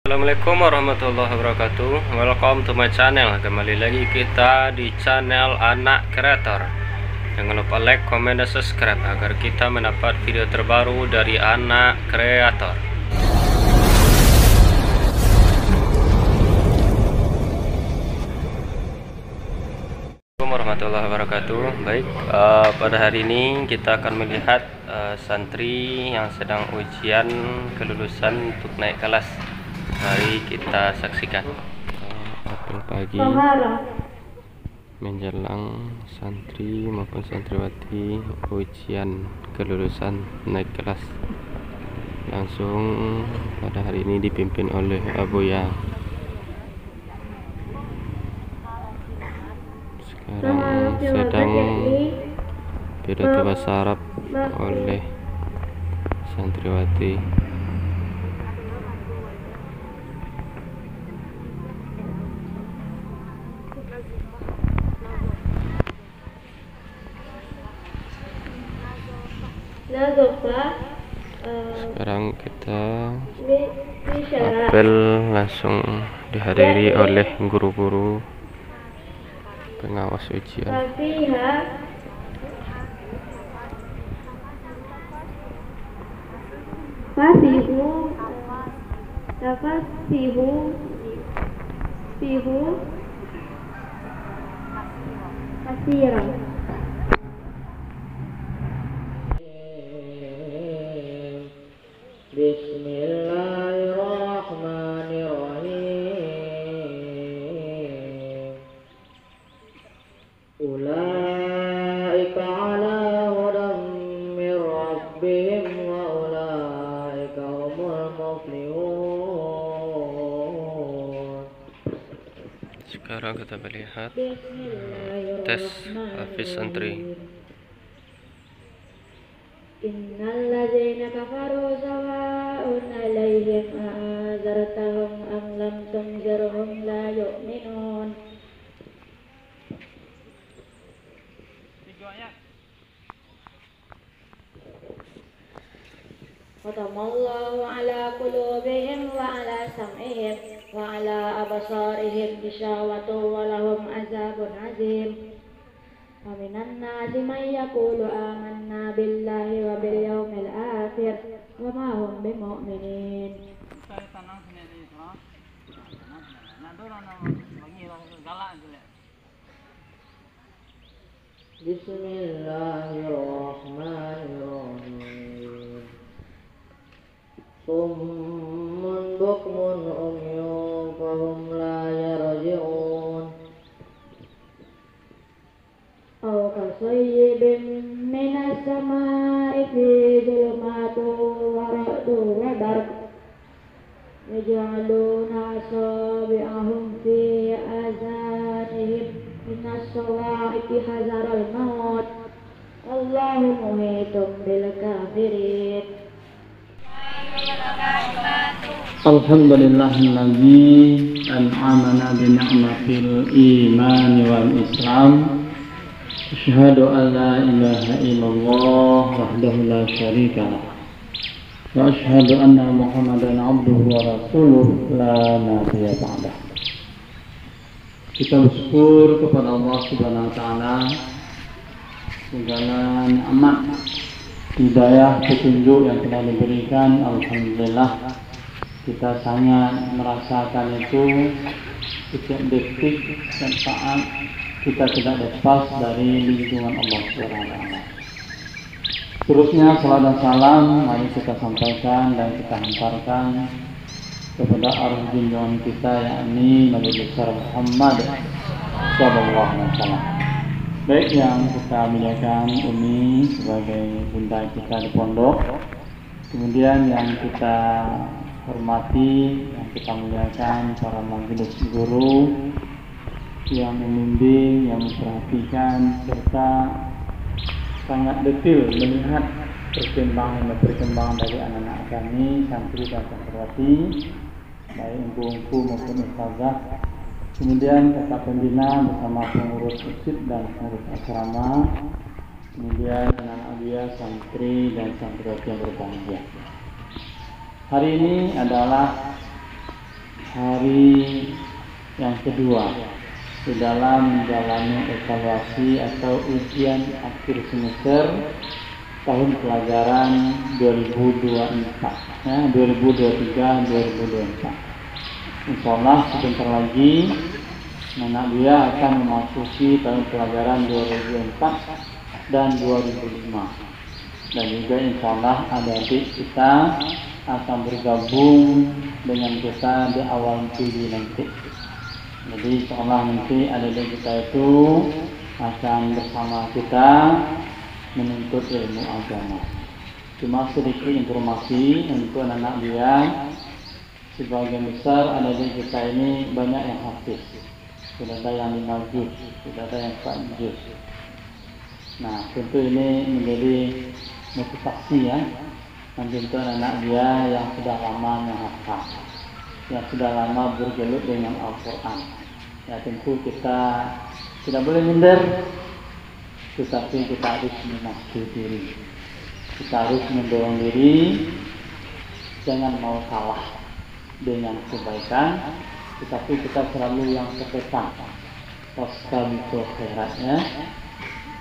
Assalamualaikum warahmatullahi wabarakatuh. Welcome to my channel. Kembali lagi kita di channel Anak Kreator. Jangan lupa like, comment, dan subscribe agar kita mendapat video terbaru dari Anak Kreator. Assalamualaikum warahmatullahi wabarakatuh. Baik, pada hari ini kita akan melihat santri yang sedang ujian kelulusan untuk naik kelas. Mari kita saksikan. Apel pagi menjelang santri maupun santriwati ujian kelulusan naik kelas. Langsung pada hari ini dipimpin oleh Abuya. Sekarang sedang pidato bahasa Arab oleh santriwati. Sekarang kita apel langsung dihadiri oleh guru-guru pengawas ujian. Bismillahirrahmanirrahim. Ulaika ala hudan min rabbihim wa ulaika humul muflihun. Sekarang kita melihat tes hafiz santri. Innal ladzina kafaru sawa'un 'alaihim a'adzartahum am lam tunzirhum la yu'minun. Khatamallahu 'ala qulubihim wa 'ala sam'ihim wa 'ala absarihim ghishawatun wa lahum 'adzabun 'adzim. Wa minan nasi man yaqulu amanna billahi wa bil yawmil akhir wa ma hum bimu'minin. Bismillahirrahmanirrahim. Summun bukmun umyun fahum la yarji'un. Aw kasayyibin minas samaa'i fi dhulumatin wa ra'dun wa barq yaj'aluna asabi'ahum fi azanihim minas sawa'iqi hazaral maut Allahu muhitun bil kafirin. Alhamdulillahilladzi an'amana bi ni'matil iman wal islam. Asyhadu an la ilaha illallah wahdahu la syarika lah. Wa asyhadu anna Muhammadan abduhu wa rasuluh la nabiyya ba'dah. Kita bersyukur kepada Allah Subhanahu wa taala segala nikmat hidayah petunjuk yang telah diberikan. Alhamdulillah kita sangat merasakan itu setiap detik dan saat kita tidak lepas dari lindungan Allah SWT. Terusnya salam dan salam mari kita sampaikan dan kita hantarkan kepada arus junjungan kita, yakni Nabi besar Muhammad SAW. Baik yang kita muliakan Umi sebagai bunda kita di pondok, kemudian yang kita hormati, yang kita muliakan para majelis guru yang membimbing, yang memperhatikan serta sangat detail melihat perkembangan dari anak-anak kami, santri dan santriwati, baik empu-empu maupun ustazah, kemudian kakak pembina bersama pengurus masjid dan pengurus asrama, kemudian anak-anak dia, santri dan santriwati yang berbahagia. Hari ini adalah hari yang kedua di dalam menjalani evaluasi atau ujian akhir semester tahun pelajaran 2024 ya, 2023-2024. Insyaallah sebentar lagi anak dia akan memasuki tahun pelajaran 2004 dan 2005. Dan juga insyaallah adik-adik kita akan bergabung dengan kita di awal Juli nanti. Jadi insyaallah nanti adik-adik kita itu akan bersama kita menuntut ilmu agama. Cuma sedikit informasi untuk anak-anak dia, sebagian besar adik-adik kita ini banyak yang hafiz. Sudah ada yang 5 juz, sudah ada yang 4 juz. Nah, tentu ini menjadi motivasi ya, untuk anak dia yang sudah lama menghafal, yang sudah lama bergelut dengan Al-Quran. Ya tentu kita tidak boleh minder, tetapi kita harus memaksa diri. Kita harus mendorong diri, jangan mau kalah dengan kebaikan, tetapi kita selalu yang terdepan. Waskan itu khairatnya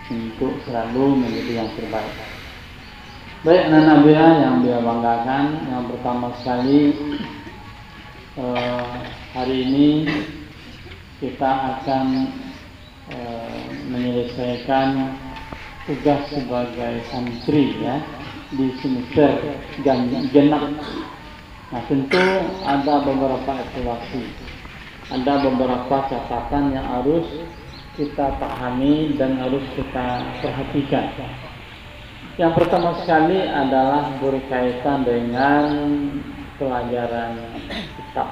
untuk selalu menjadi yang terbaik. Baik anak-anak dia yang dia banggakan, yang pertama sekali hari ini kita akan menyelesaikan tugas sebagai santri ya di semester genap. Nah tentu ada beberapa evaluasi, ada beberapa catatan yang harus kita pahami dan harus kita perhatikan. Yang pertama sekali adalah berkaitan dengan pelajaran kitab.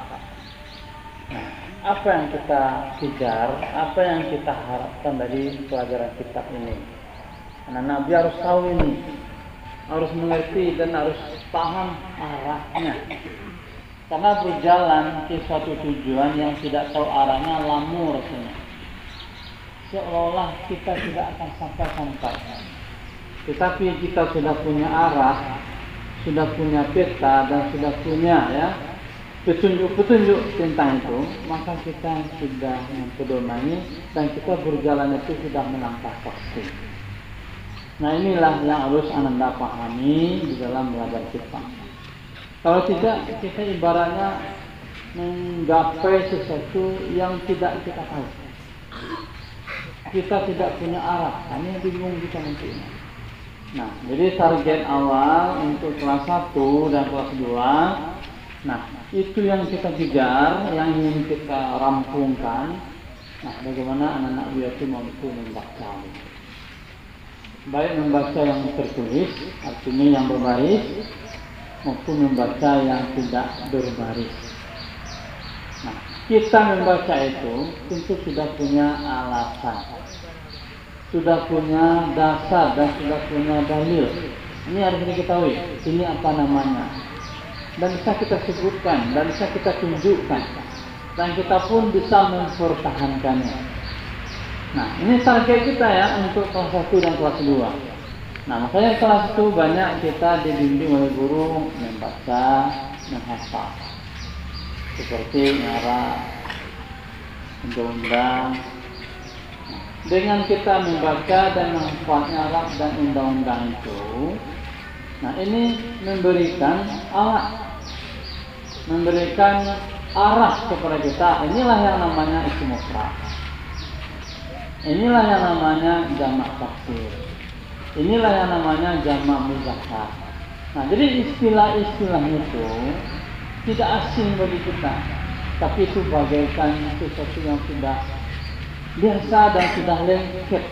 Nah, apa yang kita kejar, apa yang kita harapkan dari pelajaran kitab ini? Anak-anak dia harus tahu ini, harus mengerti dan harus paham arahnya. Karena berjalan ke suatu tujuan yang tidak tahu arahnya lamu rasanya. Seolah-olah kita tidak akan sampai-sampai. Tetapi kita sudah punya arah, sudah punya peta dan sudah punya ya petunjuk-petunjuk tentang itu, maka kita sudah mempedomani dan kita berjalan itu sudah melangkah pasti. Nah inilah yang harus Anda pahami di dalam belajar kita. Kalau tidak, kita ibaratnya menggapai sesuatu yang tidak kita tahu. Kita tidak punya arah, ini bingung kita nantinya. Nah, jadi target awal untuk kelas 1 dan kelas 2, nah itu yang kita kejar, yang ingin kita rampungkan. Nah, bagaimana anak-anak dia itu mampu membaca, baik membaca yang tertulis, artinya yang berbaris, maupun membaca yang tidak berbaris. Nah, kita membaca itu tentu sudah punya alasan, sudah punya dasar dan sudah punya dalil. Ini harus diketahui, ini apa namanya, dan bisa kita sebutkan, dan bisa kita tunjukkan, dan kita pun bisa mempertahankannya. Nah, ini target kita ya untuk kelas 1 dan kelas 2. Nah, makanya kelas 1 banyak kita dibimbing oleh guru membaca, menghafal, seperti nyara, undang-undang. Dengan kita membaca dan menghafal Arab dan undang-undang itu, nah ini memberikan memberikan arah kepada kita. Inilah yang namanya isim mufrad. Inilah yang namanya jamak taksir. Inilah yang namanya jamak muzakkar. Nah, jadi istilah-istilah itu tidak asing bagi kita, tapi itu bagaikan sesuatu yang sudah biasa dan sudah lengket.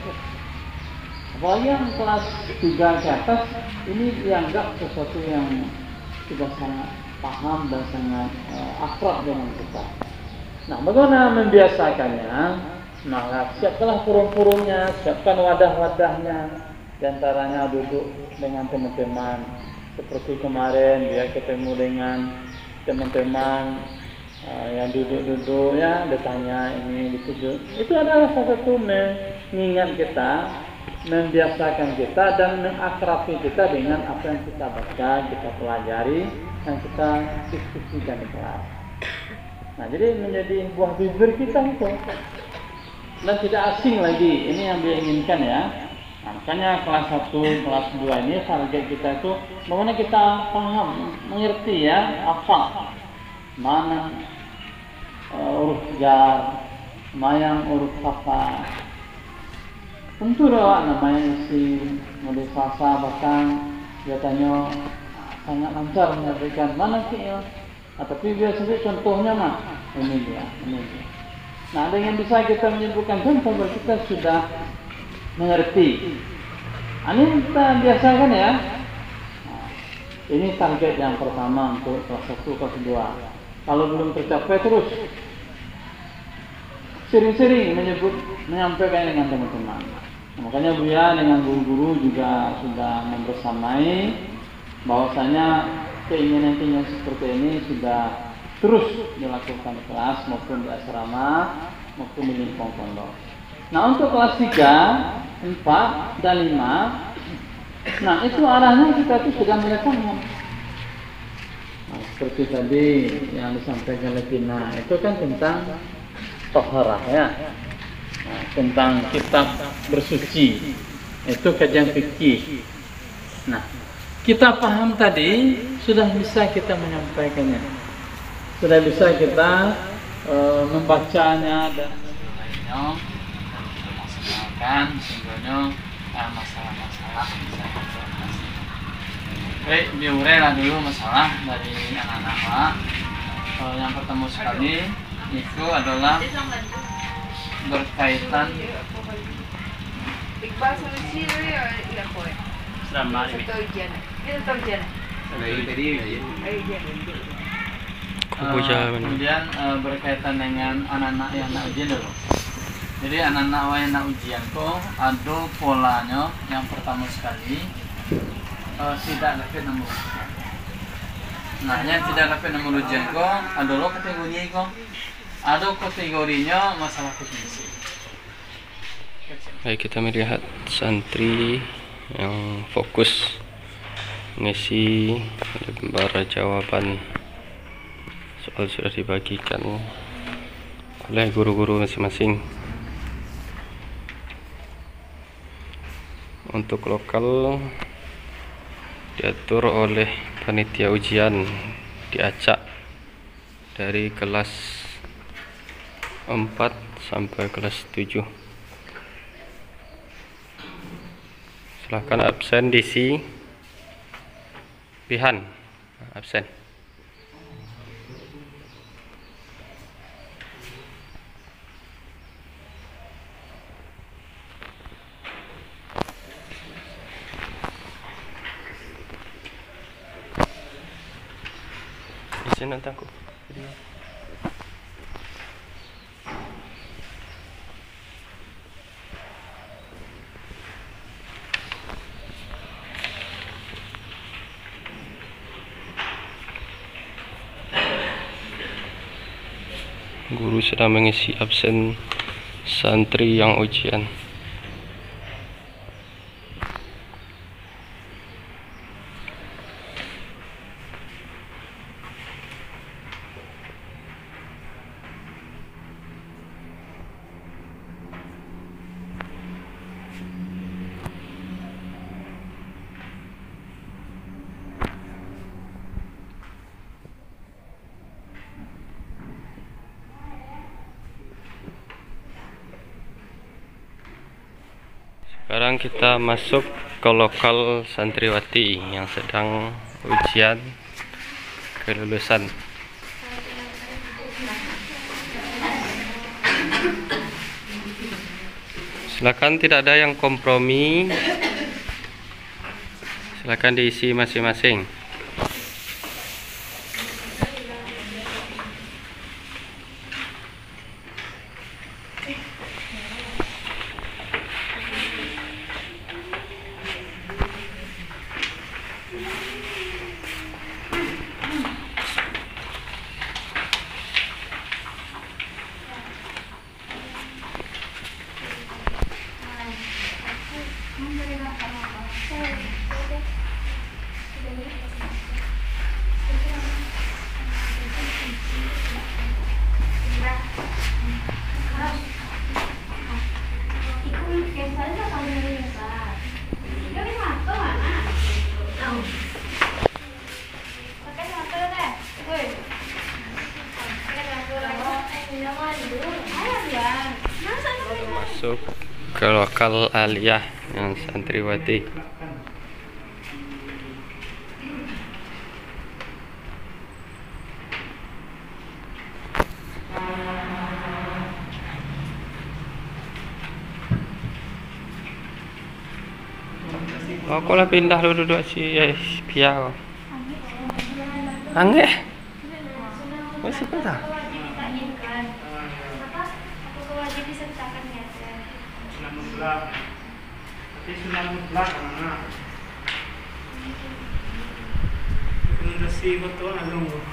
Apalagi yang kelas 3 ke atas, ini dianggap sesuatu yang sudah sangat paham dan sangat akrab dengan kita. Nah, bagaimana membiasakannya? Nah, siapkanlah kurung-kurungnya, siapkan wadah-wadahnya. Di antaranya duduk dengan teman-teman. Seperti kemarin dia ketemu dengan teman-teman yang duduk-duduk ya, bertanya ini dituju. Itu adalah salah satu mengingat kita, membiasakan kita dan mengakrabi kita dengan apa yang kita baca, kita pelajari dan kita diskusikan di kelas. Nah, jadi menjadi buah bibir kita itu, dan tidak asing lagi. Ini yang dia inginkan ya. Nah, makanya kelas 1, kelas 2 ini target kita itu bagaimana kita paham, mengerti ya, apa mana huruf jar, mana huruf kata. Tentu doa namanya isim, model fasa, bahkan biasanya sangat lancar menyampaikan mana fi'il. Tapi biasanya contohnya mah ini dia. Nah, dengan bisa kita menyebutkan contoh, kita sudah mengerti. Ini kita biasakan ya. Nah, ini target yang pertama untuk kelas 1, kelas 2. Kalau belum tercapai, terus sering-sering menyampaikan dengan teman-teman. Nah, makanya Buya dengan guru-guru juga sudah membersamai bahwasanya keinginan seperti ini sudah terus dilakukan di kelas maupun di asrama maupun di lingkungan pondok. Nah, untuk kelas 3, 4, dan 5, nah itu arahnya kita tuh sudah melakukan. Nah, seperti tadi yang disampaikan oleh Tina, itu kan tentang toharah ya. Nah, tentang kitab bersuci, itu kajian fikih. Nah, kita paham tadi, sudah bisa kita menyampaikannya, sudah bisa kita membacanya dan lainnya. Kan sebenarnya masalah-masalah baik diurailah dulu masalah dari anak-anak. Yang pertama sekali itu adalah berkaitan kemudian berkaitan dengan anak-anak yang nak ujian dulu. Jadi anak-anak yang nak ujian kok ada polanya. Yang pertama sekali tidak dapat nomor ujian. Nah, yang tidak dapat nomor ujian kok adalah kategorinya kok. Ada kategorinya masalah kondisi. Baik, kita melihat santri yang fokus mengisi lembar jawaban soal sudah dibagikan oleh guru-guru masing-masing. Untuk lokal diatur oleh panitia ujian, diacak dari kelas 4 sampai kelas 7. Silahkan absen diisi pilihan absen. Izin nanti aku video. Guru sedang mengisi absen santri yang ujian. Sekarang kita masuk ke lokal santriwati yang sedang ujian kelulusan. Silakan, tidak ada yang kompromi. Silakan diisi masing-masing. Masuk ke lokal aliyah yang santriwati. Aku lah pindah dulu duduk si biar. Angge. Masih pindah. Sunnah mutlak mana? Rekomendasi betul ada nggak?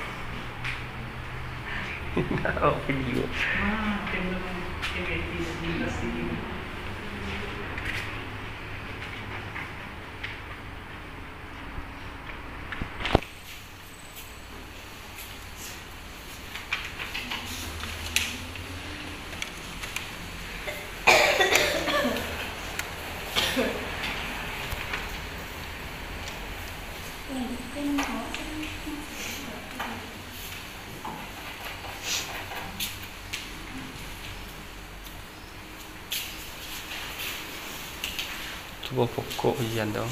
Oh video. Rekomendasi. Coba pokok ujian dong.